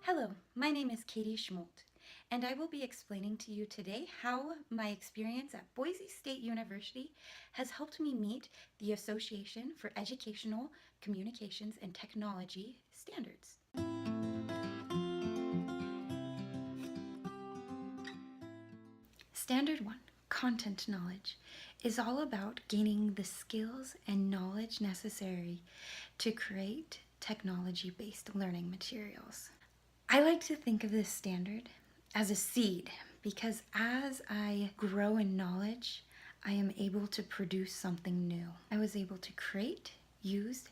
Hello, my name is Katie Schmoldt, and I will be explaining to you today how my experience at Boise State University has helped me meet the Association for Educational Communications and Technology standards. Standard 1, Content Knowledge, is all about gaining the skills and knowledge necessary to create technology-based learning materials. I like to think of this standard as a seed because as I grow in knowledge, I am able to produce something new. I was able to create, use,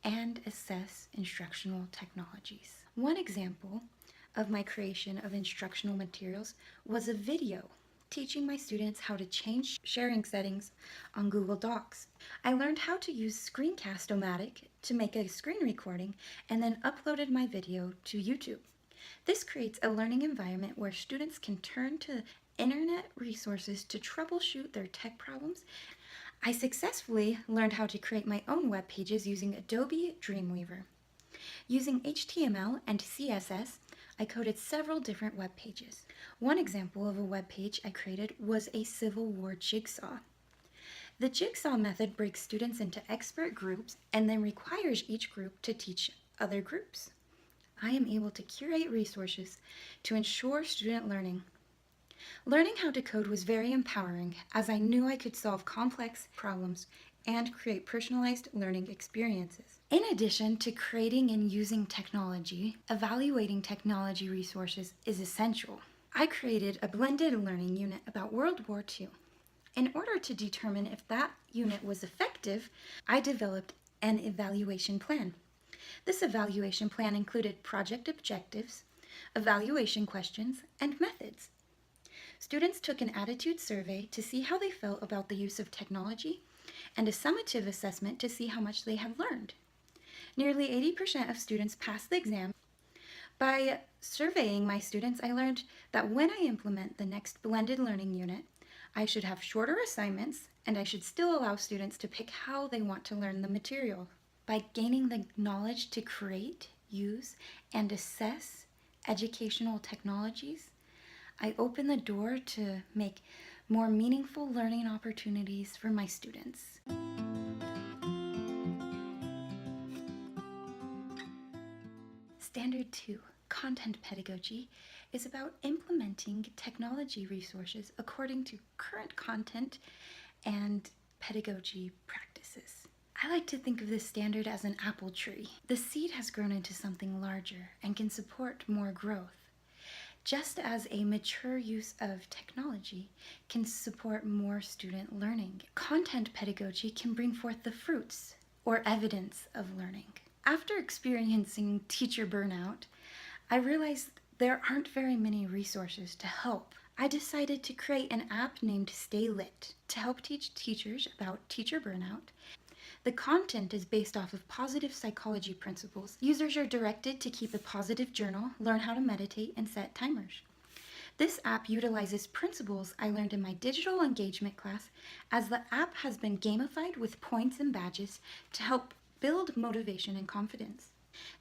and assess instructional technologies. One example of my creation of instructional materials was a video teaching my students how to change sharing settings on Google Docs. I learned how to use Screencast-O-Matic to make a screen recording and then uploaded my video to YouTube. This creates a learning environment where students can turn to internet resources to troubleshoot their tech problems. I successfully learned how to create my own web pages using Adobe Dreamweaver. Using HTML and CSS, I coded several different web pages. One example of a web page I created was a Civil War jigsaw. The jigsaw method breaks students into expert groups and then requires each group to teach other groups. I am able to curate resources to ensure student learning. Learning how to code was very empowering as I knew I could solve complex problems and create personalized learning experiences. In addition to creating and using technology, evaluating technology resources is essential. I created a blended learning unit about World War II. In order to determine if that unit was effective, I developed an evaluation plan. This evaluation plan included project objectives, evaluation questions, and methods. Students took an attitude survey to see how they felt about the use of technology and a summative assessment to see how much they had learned. Nearly 80% of students passed the exam. By surveying my students, I learned that when I implement the next blended learning unit, I should have shorter assignments and I should still allow students to pick how they want to learn the material. By gaining the knowledge to create, use, and assess educational technologies, I open the door to make more meaningful learning opportunities for my students. Standard 2, Content Pedagogy, is about implementing technology resources according to current content and pedagogy practices. I like to think of this standard as an apple tree. The seed has grown into something larger and can support more growth, just as a mature use of technology can support more student learning. Content pedagogy can bring forth the fruits or evidence of learning. After experiencing teacher burnout, I realized there aren't very many resources to help. I decided to create an app named Stay Lit to help teach teachers about teacher burnout. The content is based off of positive psychology principles. Users are directed to keep a positive journal, learn how to meditate, and set timers. This app utilizes principles I learned in my digital engagement class, as the app has been gamified with points and badges to help build motivation and confidence.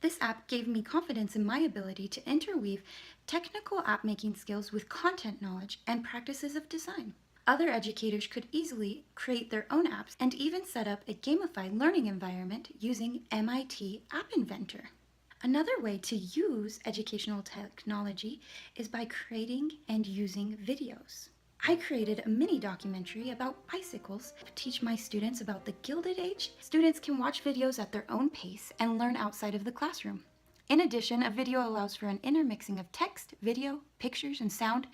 This app gave me confidence in my ability to interweave technical app making skills with content knowledge and practices of design. Other educators could easily create their own apps and even set up a gamified learning environment using MIT App Inventor. Another way to use educational technology is by creating and using videos. I created a mini documentary about bicycles to teach my students about the Gilded Age. Students can watch videos at their own pace and learn outside of the classroom. In addition, a video allows for an intermixing of text, video, pictures, and sound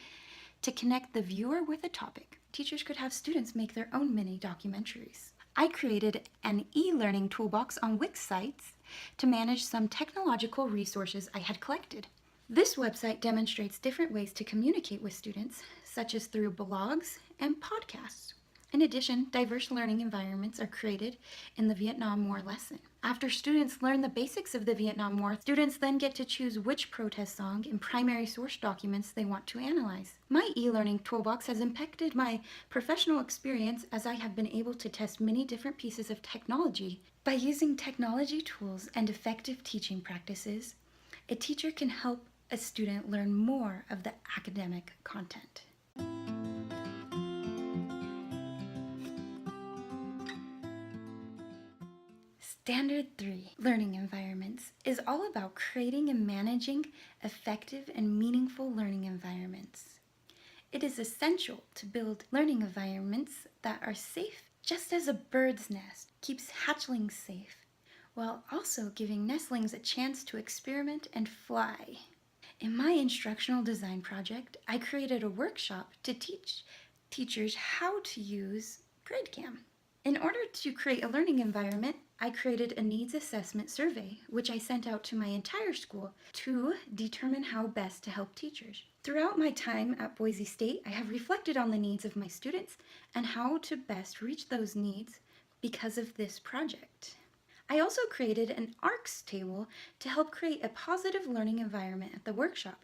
to connect the viewer with a topic. Teachers could have students make their own mini documentaries. I created an e-learning toolbox on Wix sites to manage some technological resources I had collected. This website demonstrates different ways to communicate with students, such as through blogs and podcasts. In addition, diverse learning environments are created in the Vietnam War lesson. After students learn the basics of the Vietnam War, students then get to choose which protest song and primary source documents they want to analyze. My e-learning toolbox has impacted my professional experience as I have been able to test many different pieces of technology. By using technology tools and effective teaching practices, a teacher can help a student learn more of the academic content. Standard 3, learning environments, is all about creating and managing effective and meaningful learning environments. It is essential to build learning environments that are safe, just as a bird's nest keeps hatchlings safe, while also giving nestlings a chance to experiment and fly. In my instructional design project, I created a workshop to teach teachers how to use GradeCam. In order to create a learning environment, I created a needs assessment survey, which I sent out to my entire school to determine how best to help teachers. Throughout my time at Boise State, I have reflected on the needs of my students and how to best reach those needs because of this project. I also created an ARCS table to help create a positive learning environment at the workshop.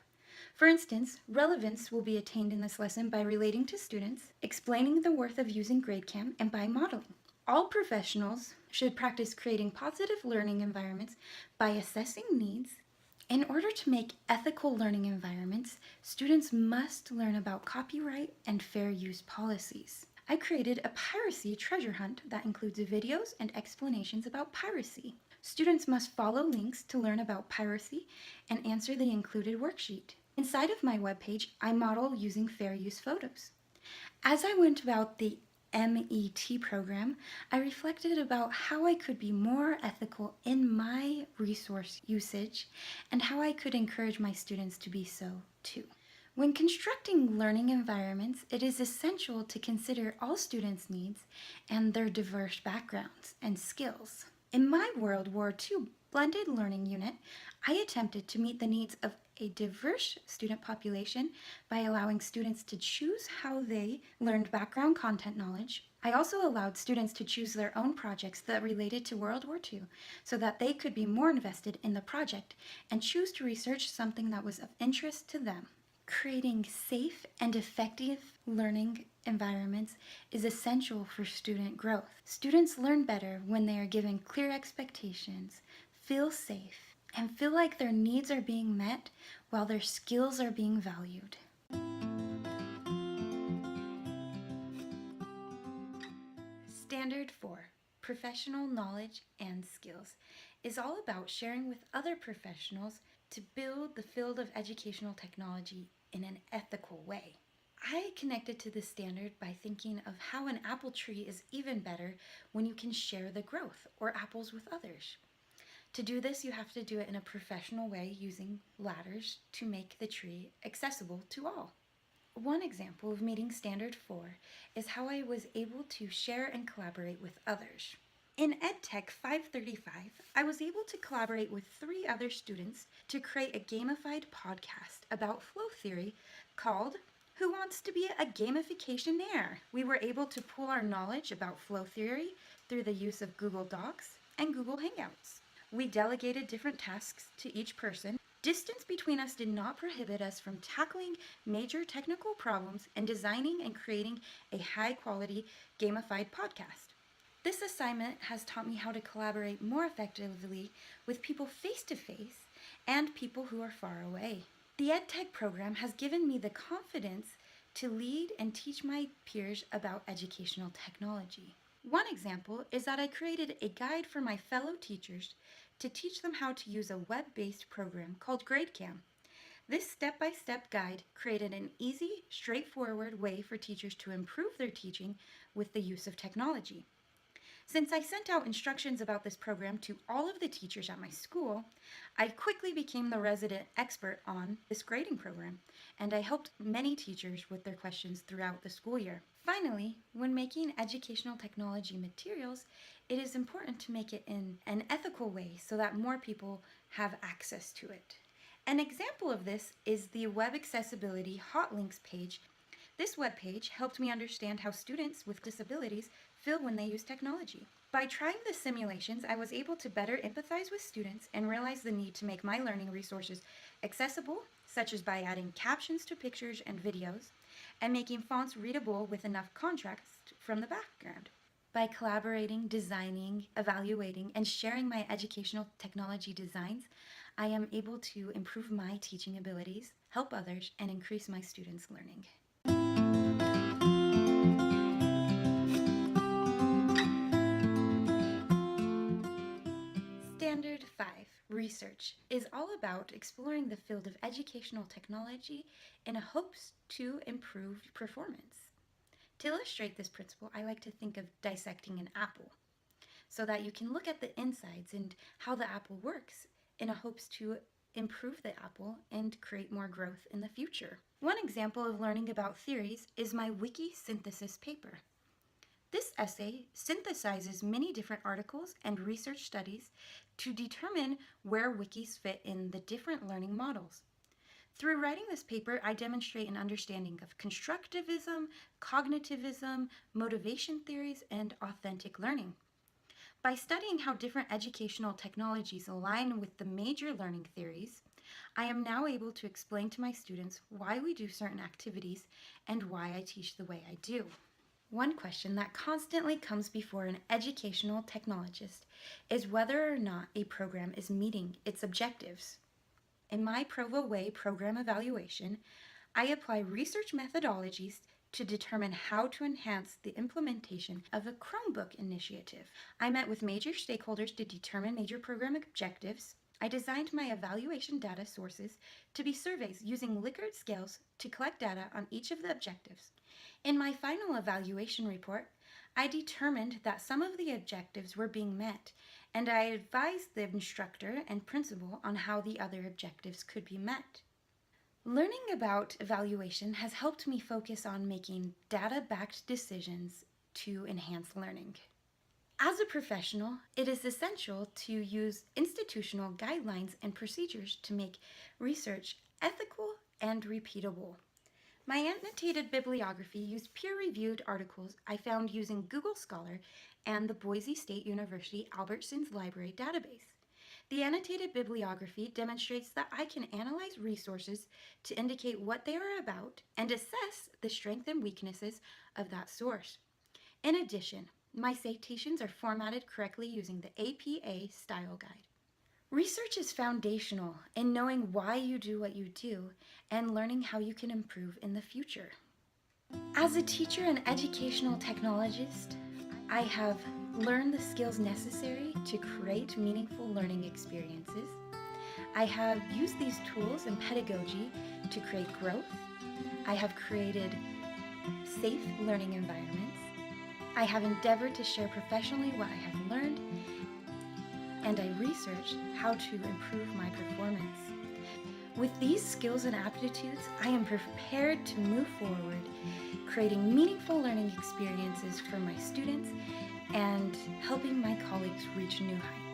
For instance, relevance will be attained in this lesson by relating to students, explaining the worth of using GradeCam, and by modeling. All professionals should practice creating positive learning environments by assessing needs. In order to make ethical learning environments, students must learn about copyright and fair use policies. I created a piracy treasure hunt that includes videos and explanations about piracy. Students must follow links to learn about piracy and answer the included worksheet. Inside of my webpage, I model using fair use photos. As I went about the MET program, I reflected about how I could be more ethical in my resource usage and how I could encourage my students to be so too. When constructing learning environments, it is essential to consider all students' needs and their diverse backgrounds and skills. In my World War II blended learning unit, I attempted to meet the needs of a diverse student population by allowing students to choose how they learned background content knowledge. I also allowed students to choose their own projects that related to World War II so that they could be more invested in the project and choose to research something that was of interest to them. Creating safe and effective learning environments is essential for student growth. Students learn better when they are given clear expectations, feel safe, and feel like their needs are being met while their skills are being valued. Standard 4, professional knowledge and skills, is all about sharing with other professionals to build the field of educational technology in an ethical way. I connected to this standard by thinking of how an apple tree is even better when you can share the growth or apples with others. To do this, you have to do it in a professional way using ladders to make the tree accessible to all. One example of meeting Standard 4 is how I was able to share and collaborate with others. In EdTech 535, I was able to collaborate with 3 other students to create a gamified podcast about flow theory called Who Wants to Be a Gamificationaire? We were able to pool our knowledge about flow theory through the use of Google Docs and Google Hangouts. We delegated different tasks to each person. Distance between us did not prohibit us from tackling major technical problems and designing and creating a high-quality gamified podcast. This assignment has taught me how to collaborate more effectively with people face-to-face and people who are far away. The EdTech program has given me the confidence to lead and teach my peers about educational technology. One example is that I created a guide for my fellow teachers to teach them how to use a web-based program called GradeCam. This step-by-step guide created an easy, straightforward way for teachers to improve their teaching with the use of technology. Since I sent out instructions about this program to all of the teachers at my school, I quickly became the resident expert on this grading program, and I helped many teachers with their questions throughout the school year. Finally, when making educational technology materials, it is important to make it in an ethical way so that more people have access to it. An example of this is the Web Accessibility Hot Links page. This webpage helped me understand how students with disabilities feel when they use technology. By trying the simulations, I was able to better empathize with students and realize the need to make my learning resources accessible, such as by adding captions to pictures and videos, and making fonts readable with enough contrast from the background. By collaborating, designing, evaluating, and sharing my educational technology designs, I am able to improve my teaching abilities, help others, and increase my students' learning. Standard 5, research, is all about exploring the field of educational technology in hopes to improve performance. To illustrate this principle, I like to think of dissecting an apple, so that you can look at the insides and how the apple works in hopes to improve the apple and create more growth in the future. One example of learning about theories is my wiki synthesis paper. This essay synthesizes many different articles and research studies to determine where wikis fit in the different learning models. Through writing this paper, I demonstrate an understanding of constructivism, cognitivism, motivation theories, and authentic learning. By studying how different educational technologies align with the major learning theories, I am now able to explain to my students why we do certain activities and why I teach the way I do. One question that constantly comes before an educational technologist is whether or not a program is meeting its objectives. In my Provo Way program evaluation, I apply research methodologies to determine how to enhance the implementation of a Chromebook initiative. I met with major stakeholders to determine major program objectives. I designed my evaluation data sources to be surveys using Likert scales to collect data on each of the objectives. In my final evaluation report, I determined that some of the objectives were being met, and I advised the instructor and principal on how the other objectives could be met. Learning about evaluation has helped me focus on making data-backed decisions to enhance learning. As a professional, it is essential to use institutional guidelines and procedures to make research ethical and repeatable. My annotated bibliography used peer-reviewed articles I found using Google Scholar and the Boise State University Albertsons Library database. The annotated bibliography demonstrates that I can analyze resources to indicate what they are about and assess the strengths and weaknesses of that source. In addition, my citations are formatted correctly using the APA Style Guide. Research is foundational in knowing why you do what you do and learning how you can improve in the future. As a teacher and educational technologist, I have learned the skills necessary to create meaningful learning experiences. I have used these tools and pedagogy to create growth. I have created safe learning environments. I have endeavored to share professionally what I have learned, and I researched how to improve my performance. With these skills and aptitudes, I am prepared to move forward, creating meaningful learning experiences for my students and helping my colleagues reach new heights.